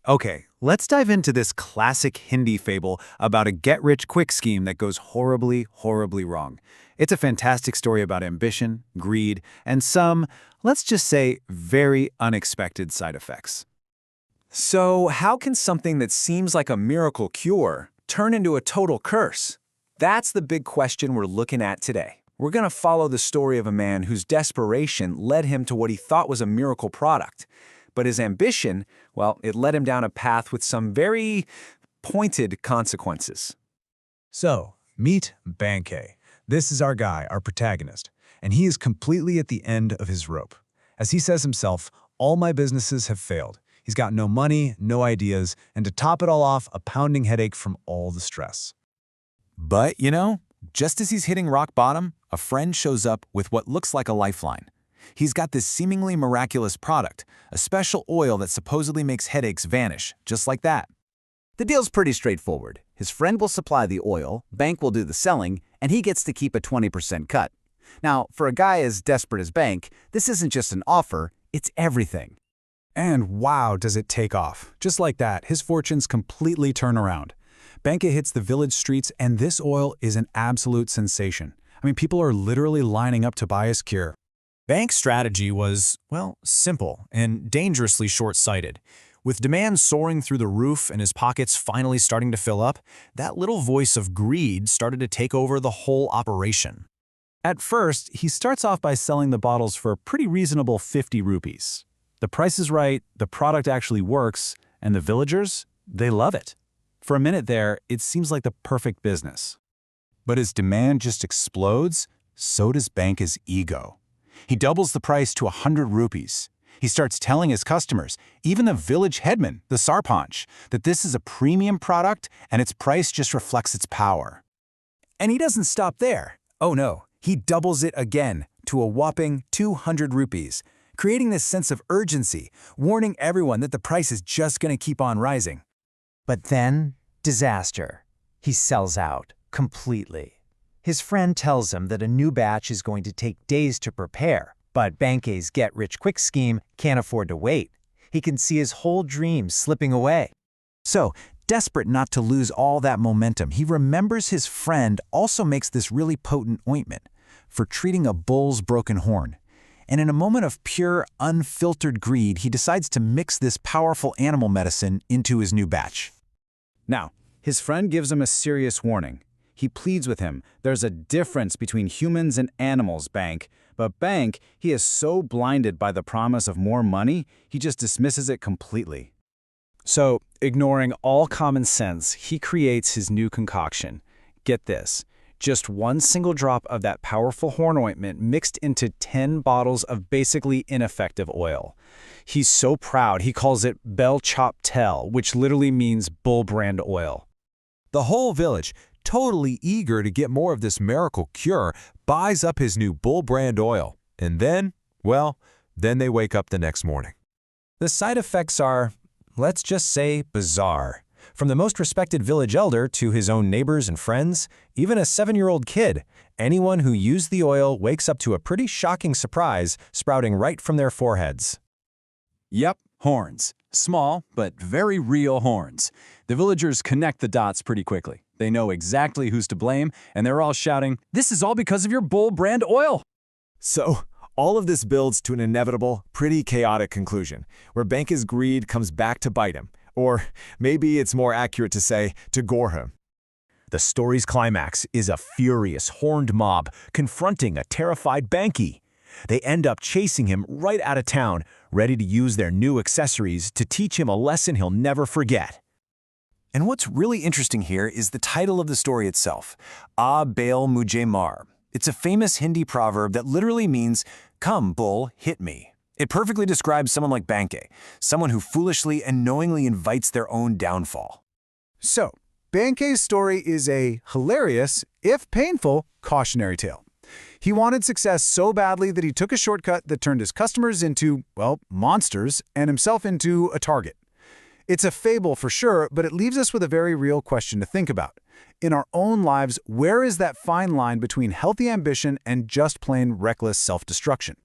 Okay, let's dive into this classic Hindi fable about a get-rich-quick scheme that goes horribly, horribly wrong. It's a fantastic story about ambition, greed, and some, let's just say, very unexpected side effects. So, how can something that seems like a miracle cure turn into a total curse? That's the big question we're looking at today. We're going to follow the story of a man whose desperation led him to what he thought was a miracle product. But his ambition, well, it led him down a path with some very pointed consequences. So, meet Bankay. This is our guy, our protagonist, and he is completely at the end of his rope. As he says himself, all my businesses have failed. He's got no money, no ideas, and to top it all off, a pounding headache from all the stress. But, just as he's hitting rock bottom, a friend shows up with what looks like a lifeline. He's got this seemingly miraculous product, a special oil that supposedly makes headaches vanish, just like that. The deal's pretty straightforward. His friend will supply the oil, Bank will do the selling, and he gets to keep a 20% cut. Now, for a guy as desperate as Bank, this isn't just an offer, it's everything. And wow, does it take off. Just like that, his fortunes completely turn around. Banka hits the village streets, and this oil is an absolute sensation. I mean, people are literally lining up to buy his cure. Bank's strategy was, well, simple and dangerously short-sighted. With demand soaring through the roof and his pockets finally starting to fill up, that little voice of greed started to take over the whole operation. At first, he starts off by selling the bottles for a pretty reasonable 50 rupees. The price is right, the product actually works, and the villagers, they love it. For a minute there, it seems like the perfect business. But as demand just explodes, so does Banka's ego. He doubles the price to 100 rupees. He starts telling his customers, even the village headman, the sarpanch, that this is a premium product and its price just reflects its power. And he doesn't stop there. Oh no, he doubles it again to a whopping 200 rupees, creating this sense of urgency, warning everyone that the price is just going to keep on rising. But then, disaster. He sells out completely. His friend tells him that a new batch is going to take days to prepare, but Bankay's get-rich-quick scheme can't afford to wait. He can see his whole dream slipping away. So, desperate not to lose all that momentum, he remembers his friend also makes this really potent ointment for treating a bull's broken horn. And in a moment of pure, unfiltered greed, he decides to mix this powerful animal medicine into his new batch. Now, his friend gives him a serious warning. He pleads with him, there's a difference between humans and animals, Bank. But Bank, he is so blinded by the promise of more money, he just dismisses it completely. So, ignoring all common sense, he creates his new concoction. Get this, just one single drop of that powerful horn ointment mixed into 10 bottles of basically ineffective oil. He's so proud, he calls it Bel Chop Tel, which literally means bull brand oil. The whole village, totally eager to get more of this miracle cure, buys up his new bull brand oil. And then, well, then they wake up the next morning. The side effects are, let's just say, bizarre. From the most respected village elder to his own neighbors and friends, even a 7-year-old kid, anyone who used the oil wakes up to a pretty shocking surprise sprouting right from their foreheads. Yep, horns. Small, but very real horns. The villagers connect the dots pretty quickly. They know exactly who's to blame, and they're all shouting, "This is all because of your bull brand oil!" So, all of this builds to an inevitable, pretty chaotic conclusion, where Banka's greed comes back to bite him. Or maybe it's more accurate to say, to gore him. The story's climax is a furious, horned mob confronting a terrified Banky. They end up chasing him right out of town, ready to use their new accessories to teach him a lesson he'll never forget. And what's really interesting here is the title of the story itself, Mujhe Maar. It's a famous Hindi proverb that literally means, "Come, bull, hit me." It perfectly describes someone like Bankay, someone who foolishly and knowingly invites their own downfall. So, Bankay's story is a hilarious, if painful, cautionary tale. He wanted success so badly that he took a shortcut that turned his customers into, well, monsters and himself into a target. It's a fable for sure, but it leaves us with a very real question to think about. In our own lives, where is that fine line between healthy ambition and just plain reckless self-destruction?